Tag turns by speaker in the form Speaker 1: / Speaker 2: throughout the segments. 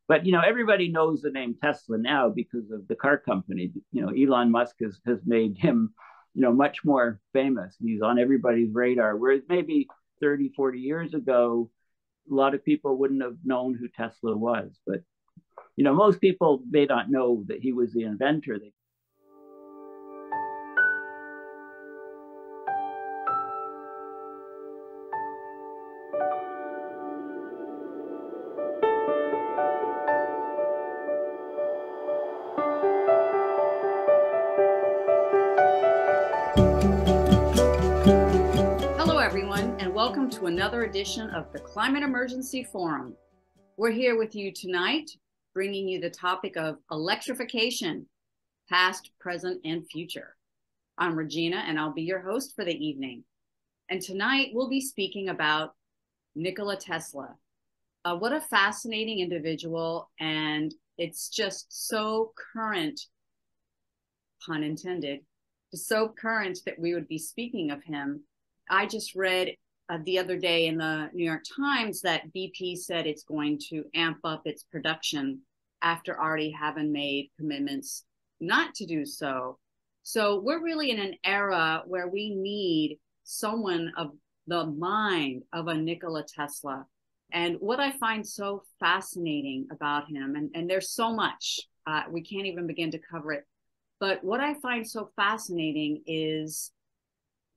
Speaker 1: But everybody knows the name Tesla now because of the car company. Elon Musk has made him, much more famous. He's on everybody's radar. Whereas maybe 30, 40 years ago, a lot of people wouldn't have known who Tesla was. But most people may not know that he was the inventor.
Speaker 2: Hello, everyone, and welcome to another edition of the Climate Emergency Forum. We're here with you tonight, bringing you the topic of electrification, past, present, and future. I'm Regina, and I'll be your host for the evening. And tonight we'll be speaking about Nikola Tesla. What a fascinating individual, and it's just so current, pun intended, so current that we would be speaking of him. I just read the other day in the New York Times that BP said it's going to amp up its production after already having made commitments not to do so. So we're really in an era where we need someone of the mind of a Nikola Tesla. And what I find so fascinating about him, and there's so much, we can't even begin to cover it. But what I find so fascinating is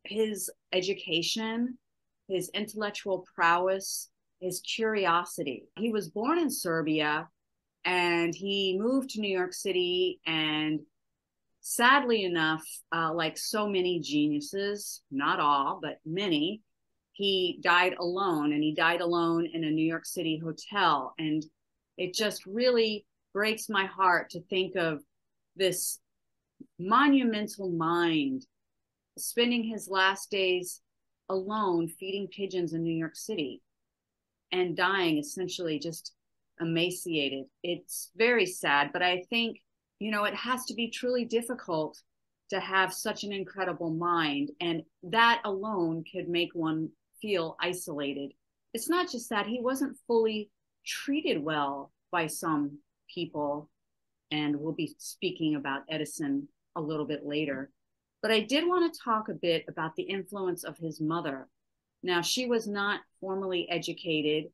Speaker 2: his education, his intellectual prowess, his curiosity. He was born in Serbia and he moved to New York City. And sadly enough, like so many geniuses, not all, but many, he died alone, and he died alone in a New York City hotel. And it just really breaks my heart to think of this monumental mind spending his last days alone feeding pigeons in New York City and dying essentially just emaciated. It's very sad, but I think, it has to be truly difficult to have such an incredible mind, and that alone could make one feel isolated. It's not just that he wasn't fully treated well by some people, and we'll be speaking about Edison a little bit later. But I did want to talk a bit about the influence of his mother. Now, she was not formally educated,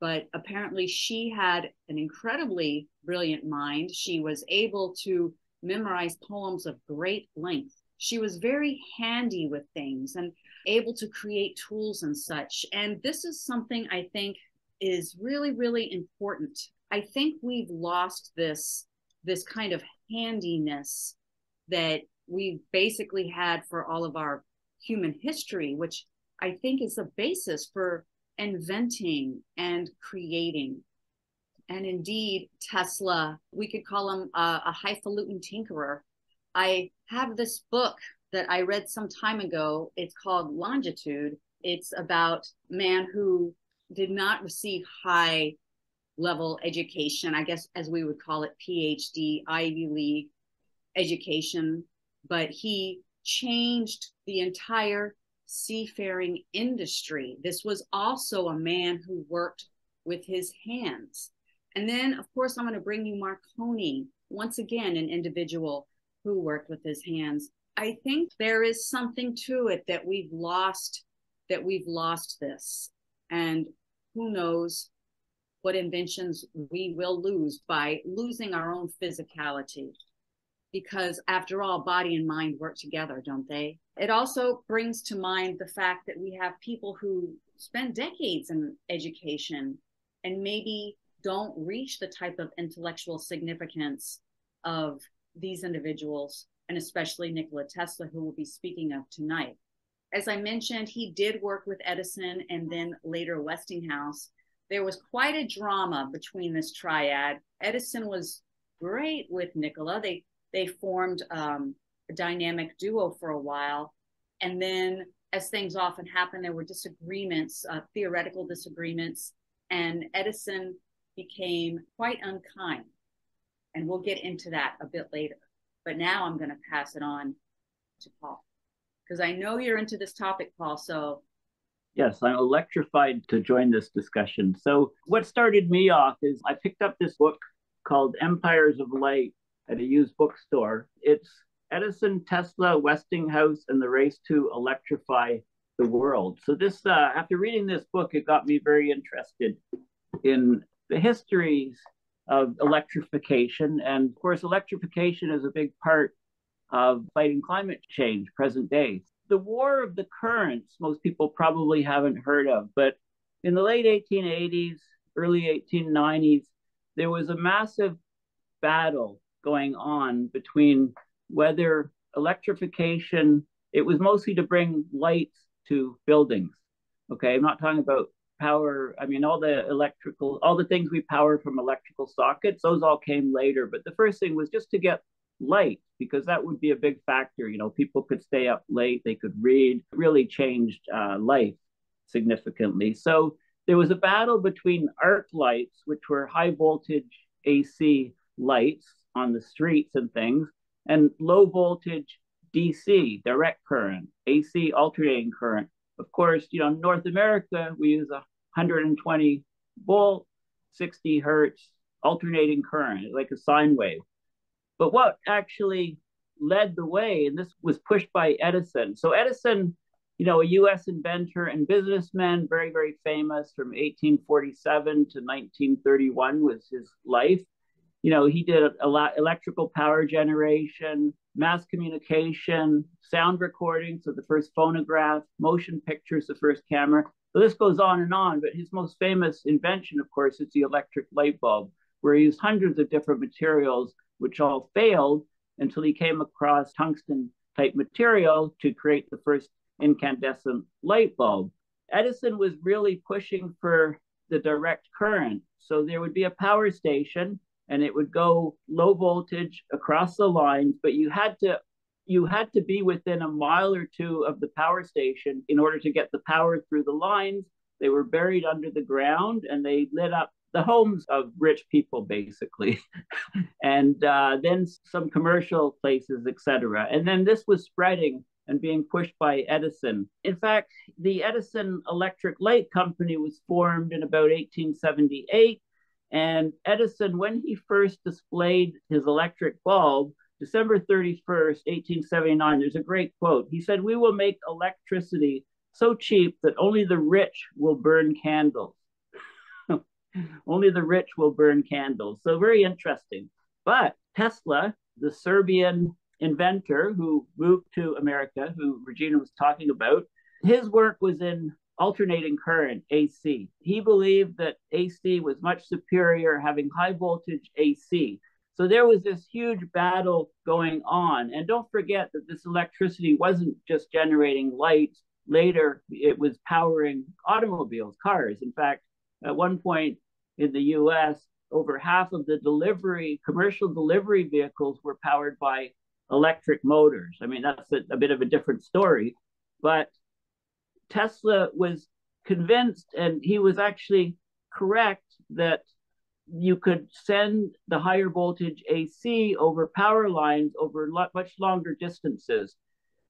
Speaker 2: but apparently she had an incredibly brilliant mind. She was able to memorize poems of great length. She was very handy with things and able to create tools and such. And this is something I think is really, really important. I think we've lost this kind of handiness that we basically had for all of our human history, which I think is the basis for inventing and creating. And indeed, Tesla, we could call him a highfalutin tinkerer. I have this book that I read some time ago. It's called Longitude. It's about a man who did not receive high level education, I guess as we would call it, PhD, Ivy League education, but he changed the entire seafaring industry. This was also a man who worked with his hands. And then, of course, I'm going to bring you Marconi, once again, an individual who worked with his hands. I think there is something to it that we've lost this. And who knows what inventions we will lose by losing our own physicality. Because after all, body and mind work together, don't they? It also brings to mind the fact that we have people who spend decades in education and maybe don't reach the type of intellectual significance of these individuals, and especially Nikola Tesla, who we'll be speaking of tonight. As I mentioned, he did work with Edison and then later Westinghouse. There was quite a drama between this triad. Edison was great with Nikola. They formed a dynamic duo for a while. And then, as things often happen, there were disagreements, theoretical disagreements, and Edison became quite unkind. And we'll get into that a bit later. But now I'm going to pass it on to Paul, because I know you're into this topic, Paul. So
Speaker 1: Yes, I'm electrified to join this discussion. So, what started me off is I picked up this book called Empires of Light at a used bookstore. It's Edison, Tesla, Westinghouse, and the Race to Electrify the World. So, after reading this book, it got me very interested in the histories of electrification. And of course, electrification is a big part of fighting climate change present day. The War of the Currents, most people probably haven't heard of, but in the late 1880s, early 1890s, there was a massive battle going on between whether electrification, it was mostly to bring lights to buildings. Okay, I'm not talking about power. I mean, all the things we power from electrical sockets, those all came later. But the first thing was just to get light, because that would be a big factor. You know, people could stay up late, they could read. It really changed life significantly. So there was a battle between arc lights, which were high voltage AC lights on the streets and things, and low voltage DC, direct current, AC alternating current. Of course, you know, North America, we use 120 volt, 60 hertz alternating current, like a sine wave. But what actually led the way, and this was pushed by Edison. So Edison, you know, a US inventor and businessman, very, very famous from 1847 to 1931 was his life. You know, he did a lot electrical power generation, mass communication, sound recording, so the first phonograph, motion pictures, the first camera. So this goes on, but his most famous invention, of course, is the electric light bulb, where he used hundreds of different materials, which all failed until he came across tungsten type material to create the first incandescent light bulb. Edison was really pushing for the direct current. So there would be a power station and it would go low voltage across the lines, but you had to be within a mile or two of the power station in order to get the power through the lines. They were buried under the ground and they lit up the homes of rich people, basically, and then some commercial places, etc. And then this was spreading and being pushed by Edison. In fact, the Edison Electric Light Company was formed in about 1878. And Edison, when he first displayed his electric bulb, December 31st, 1879, there's a great quote. He said, "We will make electricity so cheap that only the rich will burn candles." Only the rich will burn candles. So very interesting. But Tesla, the Serbian inventor who moved to America, who Regina was talking about, his work was in alternating current, AC. He believed that AC was much superior, having high voltage AC. So there was this huge battle going on. And don't forget that this electricity wasn't just generating lights. Later, it was powering automobiles, cars. In fact, at one point in the US, over half of the commercial delivery vehicles were powered by electric motors. I mean, that's a bit of a different story. But Tesla was convinced, and he was actually correct, that you could send the higher voltage AC over power lines over much longer distances.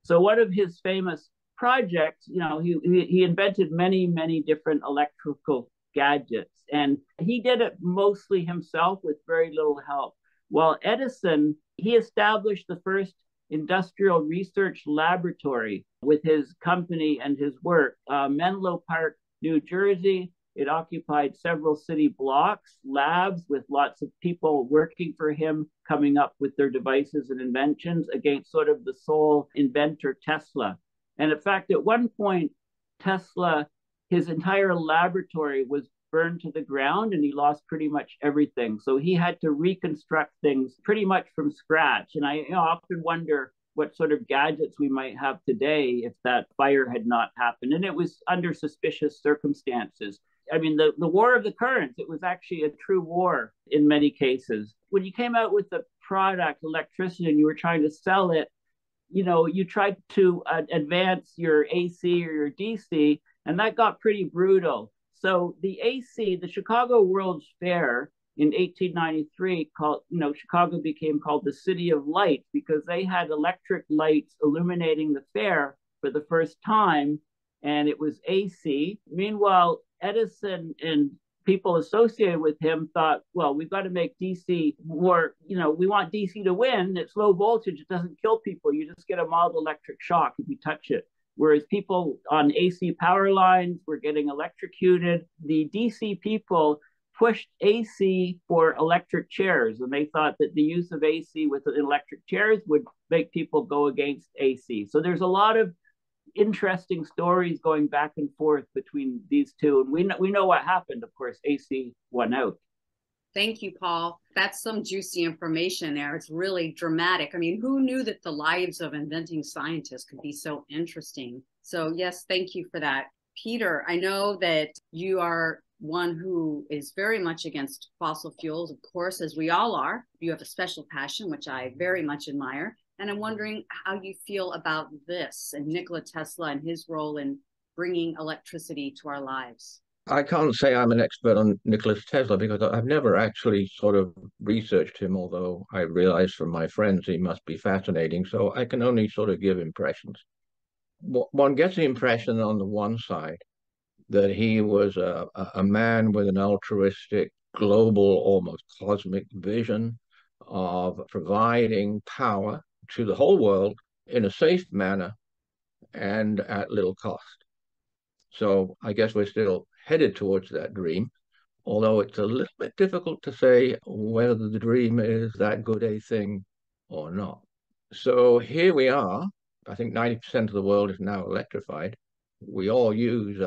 Speaker 1: So one of his famous projects, you know, he invented many, many different electrical gadgets, and he did it mostly himself with very little help. While Edison, he established the first industrial research laboratory with his company and his work, Menlo Park, New Jersey. It occupied several city blocks, labs with lots of people working for him, coming up with their devices and inventions against sort of the sole inventor, Tesla. And in fact, at one point, Tesla, his entire laboratory was burned to the ground and he lost pretty much everything. So he had to reconstruct things pretty much from scratch. And I often wonder what sort of gadgets we might have today if that fire had not happened. And it was under suspicious circumstances. I mean, the war of the currents, it was actually a true war in many cases. When you came out with the product, electricity, and you were trying to sell it, you know, you tried to advance your AC or your DC, and that got pretty brutal. So the AC, the Chicago World's Fair in 1893, Chicago became called the City of Lights because they had electric lights illuminating the fair for the first time. and it was AC. Meanwhile, Edison and people associated with him thought, well, we've got to make DC more, we want DC to win. It's low voltage, it doesn't kill people. You just get a mild electric shock if you touch it. Whereas people on AC power lines were getting electrocuted. The DC people pushed AC for electric chairs, and they thought that the use of AC with electric chairs would make people go against AC. So there's a lot of interesting stories going back and forth between these two. And we know what happened. Of course, AC won out.
Speaker 2: Thank you, Paul. That's some juicy information there. It's really dramatic. I mean, who knew that the lives of inventing scientists could be so interesting? So yes, thank you for that. Peter, I know that you are one who is very much against fossil fuels, of course, as we all are. You have a special passion, which I very much admire. And I'm wondering how you feel about this and Nikola Tesla and his role in bringing electricity to our lives.
Speaker 3: I can't say I'm an expert on Nikola Tesla because I've never actually sort of researched him, although I realize from my friends he must be fascinating. So I can only sort of give impressions. One gets the impression on the one side that he was a man with an altruistic, global, almost cosmic vision of providing power to the whole world in a safe manner and at little cost. So I guess we're still headed towards that dream, although it's a little bit difficult to say whether the dream is that good a thing or not. So here we are. I think 90% of the world is now electrified. We all use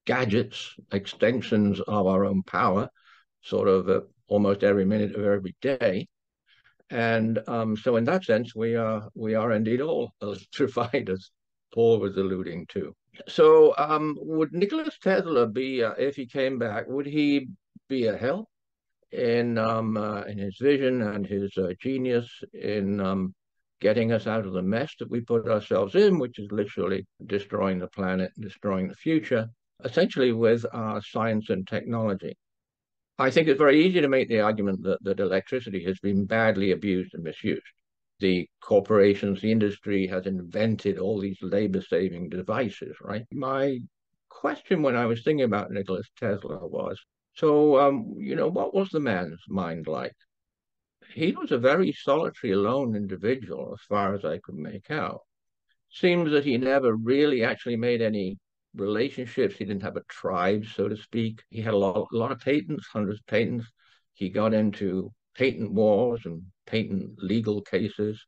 Speaker 3: gadgets, extensions of our own power, sort of almost every minute of every day. And so in that sense, we are indeed all electrified, as Paul was alluding to. So would Nikola Tesla be, if he came back, would he be a help in his vision and his genius in getting us out of the mess that we put ourselves in, which is literally destroying the planet, destroying the future, essentially with our science and technology? I think it's very easy to make the argument that electricity has been badly abused and misused. The corporations, the industry has invented all these labor-saving devices, right? My question when I was thinking about Nikola Tesla was, so, what was the man's mind like? He was a very solitary, alone individual, as far as I could make out. Seems that he never really actually made any relationships. He didn't have a tribe, so to speak. He had a lot of patents, hundreds of patents. He got into patent wars and patent legal cases.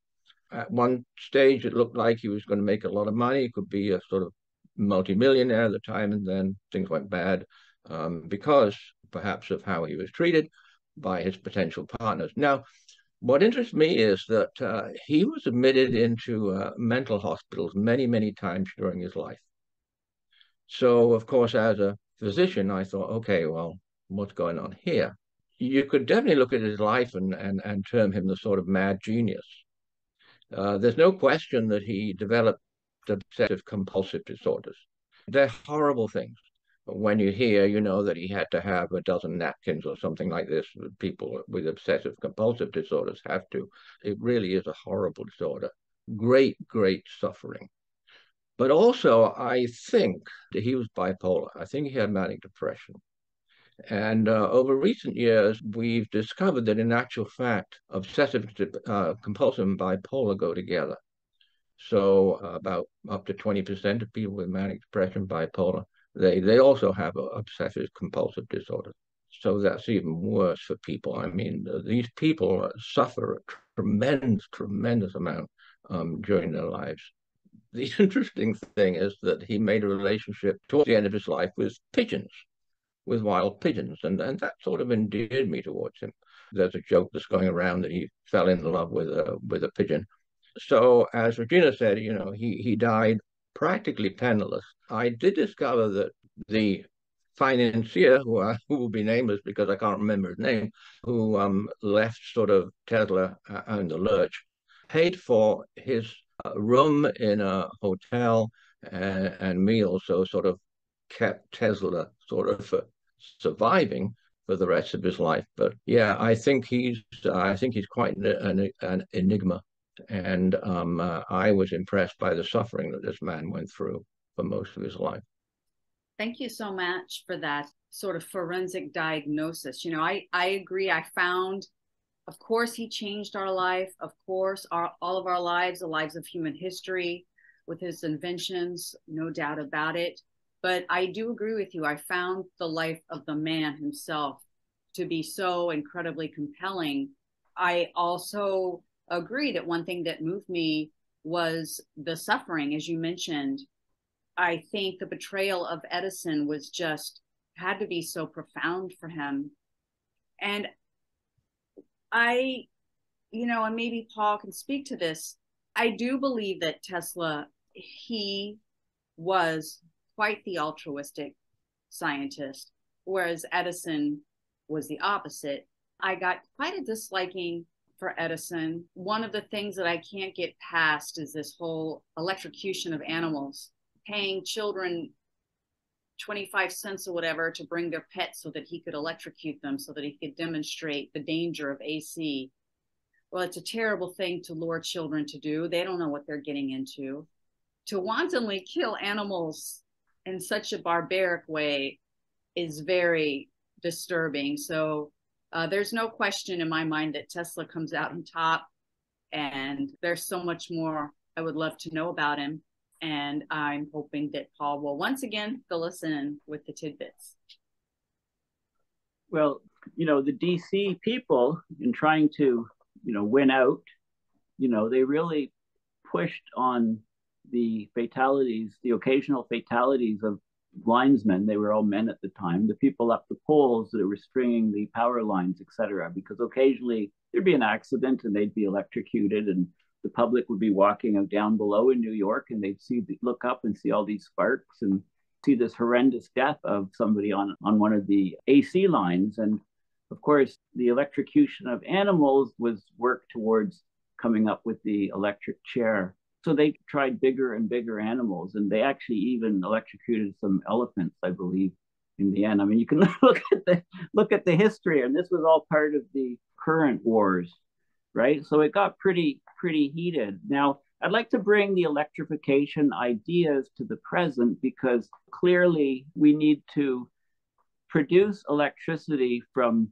Speaker 3: At one stage, it looked like he was going to make a lot of money. He could be a sort of multimillionaire at the time, and then things went bad because perhaps of how he was treated by his potential partners. Now, what interests me is that he was admitted into mental hospitals many, many times during his life. So, of course, as a physician, I thought, okay, well, what's going on here? You could definitely look at his life and term him the sort of mad genius. There's no question that he developed obsessive compulsive disorders. They're horrible things. When you hear, that he had to have a dozen napkins or something like this, people with obsessive compulsive disorders have to. It really is a horrible disorder. Great, great suffering. But also, I think that he was bipolar. I think he had manic depression. And over recent years, we've discovered that in actual fact, obsessive compulsive and bipolar go together. So about up to 20% of people with manic depression, bipolar, they also have obsessive compulsive disorder. So that's even worse for people. I mean, these people suffer a tremendous, tremendous amount during their lives. The interesting thing is that he made a relationship towards the end of his life with pigeons, with wild pigeons, and that sort of endeared me towards him. There's a joke that's going around that he fell in love with a pigeon. So as Regina said, he died practically penniless. I did discover that the financier, who will be nameless because I can't remember his name, who left sort of Tesla in the lurch, paid for his room in a hotel and meals, so sort of kept Tesla sort of surviving for the rest of his life. But yeah, I think he's quite an enigma. And I was impressed by the suffering that this man went through for most of his life.
Speaker 2: Thank you so much for that sort of forensic diagnosis. I agree. I found, of course, he changed our life. Of course, all of our lives, the lives of human history with his inventions, no doubt about it. But I do agree with you. I found the life of the man himself to be so incredibly compelling. I also agree that one thing that moved me was the suffering, as you mentioned. I think the betrayal of Edison had to be so profound for him. And and maybe Paul can speak to this. I do believe that Tesla, he was quite the altruistic scientist, whereas Edison was the opposite. I got quite a disliking for Edison. One of the things that I can't get past is this whole electrocution of animals, paying children 25 cents or whatever to bring their pets so that he could electrocute them, so that he could demonstrate the danger of AC. Well, it's a terrible thing to lure children to do. They don't know what they're getting into. To wantonly kill animals in such a barbaric way is very disturbing. So there's no question in my mind that Tesla comes out on top, and there's so much more I would love to know about him. And I'm hoping that Paul will once again fill us in with the tidbits.
Speaker 1: Well, the DC people, in trying to, win out, they really pushed on the fatalities, the occasional fatalities of linesmen. They were all men at the time, the people up the poles that were stringing the power lines, etc. Because occasionally there'd be an accident and they'd be electrocuted, and the public would be walking down below in New York, and they'd look up and see all these sparks and see this horrendous death of somebody on one of the AC lines. And of course, the electrocution of animals was worked towards coming up with the electric chair. So they tried bigger and bigger animals, and they actually even electrocuted some elephants, I believe, in the end. I mean, you can look at the history, and this was all part of the current wars, right? So it got pretty heated. Now, I'd like to bring the electrification ideas to the present, because clearly we need to produce electricity from,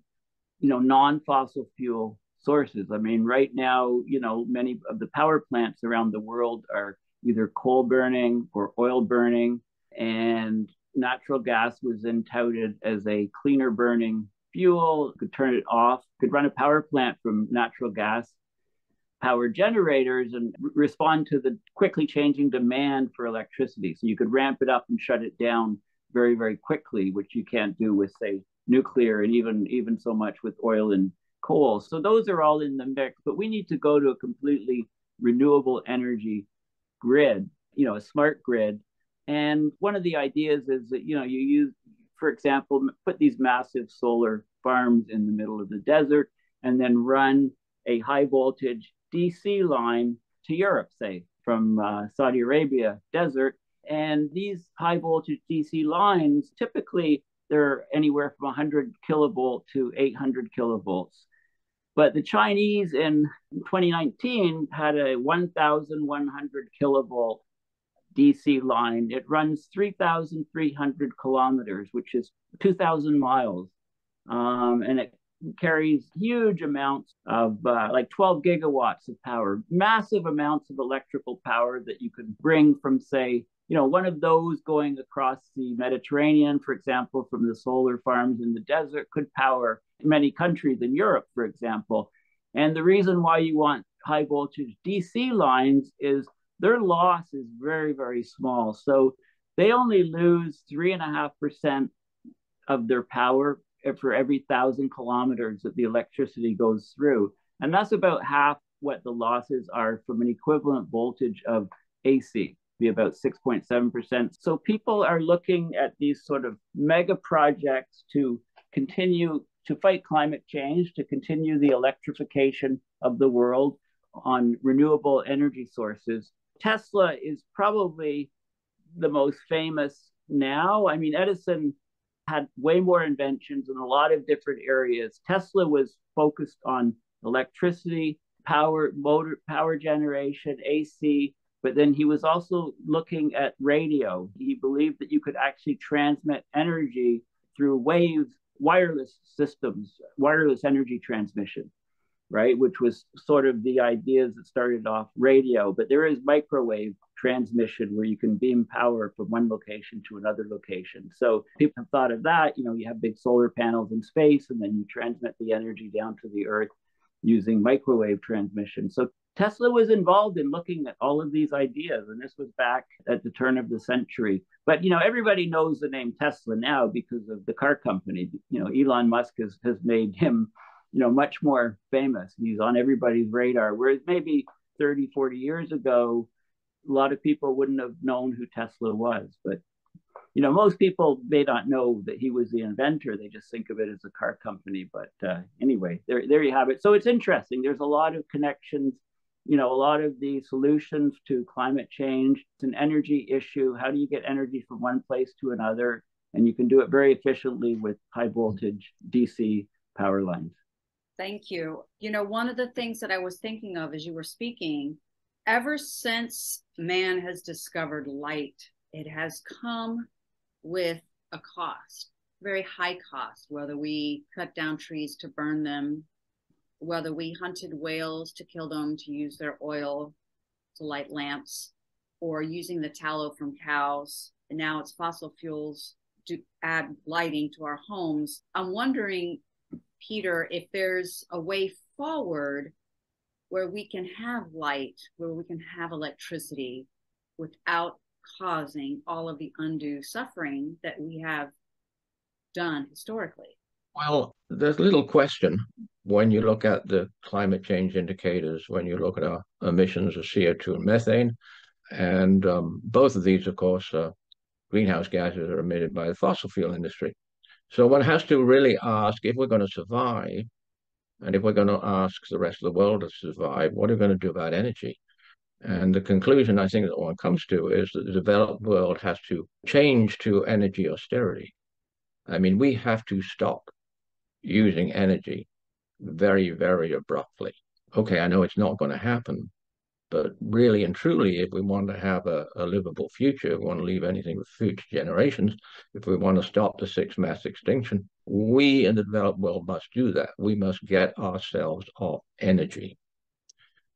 Speaker 1: non-fossil fuel sources. I mean, right now, many of the power plants around the world are either coal burning or oil burning, and natural gas was then touted as a cleaner burning fuel. Could turn it off, could run a power plant from natural gas power generators and respond to the quickly changing demand for electricity. So you could ramp it up and shut it down very, very quickly, which you can't do with, say, nuclear, and even so much with oil and coal. So those are all in the mix, but we need to go to a completely renewable energy grid, a smart grid. And one of the ideas is that, you use, for example, put these massive solar farms in the middle of the desert, and then run a high voltage DC line to Europe, say, from Saudi Arabia desert. And these high voltage DC lines, typically they're anywhere from 100 kilovolt to 800 kilovolts. But the Chinese in 2019 had a 1,100 kilovolt DC line. It runs 3,300 kilometers, which is 2,000 miles. And it carries huge amounts of like 12 gigawatts of power, massive amounts of electrical power that you could bring from, say, one of those going across the Mediterranean, for example, from the solar farms in the desert, could power many countries in Europe, for example. And the reason why you want high voltage DC lines is their loss is very, very small. So they only lose 3.5% of their power for every 1,000 kilometers that the electricity goes through. And that's about half what the losses are from an equivalent voltage of AC, be about 6.7%. So people are looking at these sort of mega projects to continue to fight climate change, to continue the electrification of the world on renewable energy sources. Tesla is probably the most famous now. I mean, Edison had way more inventions in a lot of different areas. Tesla was focused on electricity, power generation, AC, But then he was also looking at radio. He believed that you could actually transmit energy through waves, wireless systems, wireless energy transmission, right? Which was sort of the ideas that started off radio. But there is microwave transmission where you can beam power from one location to another location. So people have thought of that. You have big solar panels in space, and then you transmit the energy down to the earth using microwave transmission. So Tesla was involved in looking at all of these ideas, and this was back at the turn of the century. But everybody knows the name Tesla now because of the car company. Elon Musk has made him much more famous. He's on everybody's radar, whereas maybe 30, 40 years ago, a lot of people wouldn't have known who Tesla was. But most people may not know that he was the inventor. They just think of it as a car company. But anyway, there you have it. So it's interesting. There's a lot of connections. A lot of the solutions to climate change. It's an energy issue. How do you get energy from one place to another? And you can do it very efficiently with high voltage DC power lines.
Speaker 2: Thank you. One of the things that I was thinking of as you were speaking, ever since man has discovered light, it has come with a cost, very high cost, whether we cut down trees to burn them, whether we hunted whales to kill them to use their oil to light lamps, or using the tallow from cows. And now it's fossil fuels to add lighting to our homes. I'm wondering, Peter, if there's a way forward where we can have light, where we can have electricity without causing all of the undue suffering that we have done historically.
Speaker 3: Well, there's little question when you look at the climate change indicators, when you look at our emissions of CO2 and methane, and both of these, of course, greenhouse gases are emitted by the fossil fuel industry. So one has to really ask, if we're going to survive, and if we're going to ask the rest of the world to survive, what are we going to do about energy? And the conclusion I think that one comes to is that the developed world has to change to energy austerity. I mean, we have to stop using energy very, very abruptly. Okay, I know it's not going to happen, but really and truly, if we want to have a livable future, if we want to leave anything with future generations, if we want to stop the sixth mass extinction, we in the developed world must do that. We must get ourselves off energy.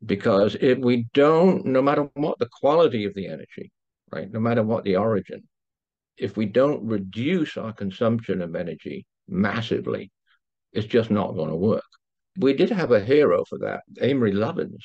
Speaker 3: Because if we don't, no matter what the quality of the energy, right, no matter what the origin, if we don't reduce our consumption of energy massively, it's just not going to work. We did have a hero for that, Amory Lovins,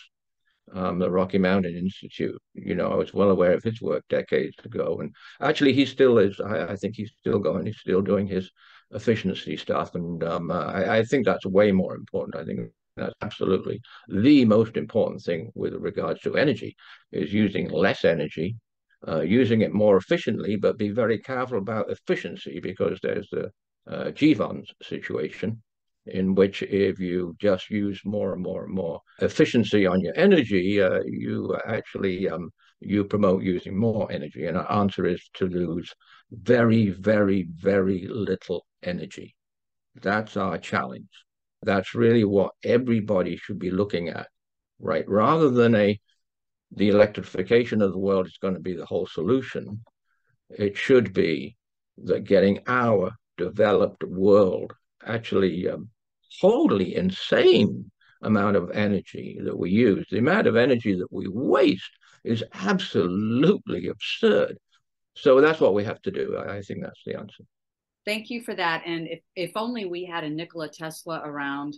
Speaker 3: the Rocky Mountain Institute. I was well aware of his work decades ago. And actually, he still is. I think he's still going. He's still doing his efficiency stuff. And I think that's way more important. I think that's absolutely the most important thing with regards to energy, is using less energy, using it more efficiently, but be very careful about efficiency, because there's the GVONS situation, in which if you just use more and more and more efficiency on your energy, you actually you promote using more energy. And our answer is to lose very, very, very little energy. That's our challenge. That's really what everybody should be looking at, right? Rather than the electrification of the world is going to be the whole solution. It should be that getting our developed world actually totally insane amount of energy that we use. The amount of energy that we waste is absolutely absurd. So that's what we have to do. I think that's the answer.
Speaker 2: Thank you for that. And if only we had a Nikola Tesla around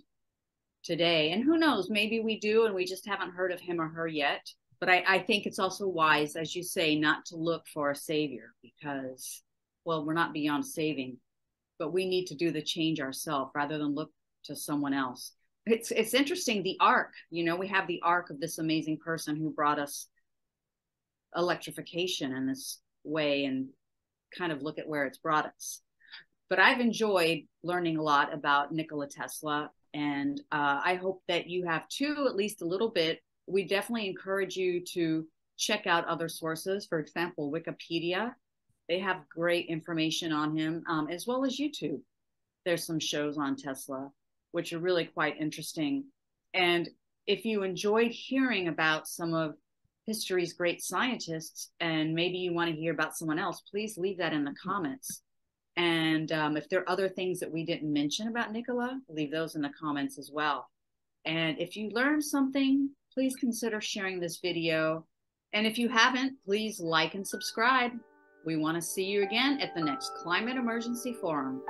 Speaker 2: today, and who knows, maybe we do, and we just haven't heard of him or her yet. But I think it's also wise, as you say, not to look for a savior, because, well, we're not beyond saving, but we need to do the change ourselves rather than look to someone else. It's interesting, the arc, we have the arc of this amazing person who brought us electrification in this way, and kind of look at where it's brought us. But I've enjoyed learning a lot about Nikola Tesla, and I hope that you have too, at least a little bit. We definitely encourage you to check out other sources. For example, Wikipedia. They have great information on him, as well as YouTube. There's some shows on Tesla, which are really quite interesting. And if you enjoyed hearing about some of history's great scientists, and maybe you want to hear about someone else, please leave that in the comments. And if there are other things that we didn't mention about Nikola, leave those in the comments as well. And if you learned something, please consider sharing this video. And if you haven't, please like and subscribe. We want to see you again at the next Climate Emergency Forum.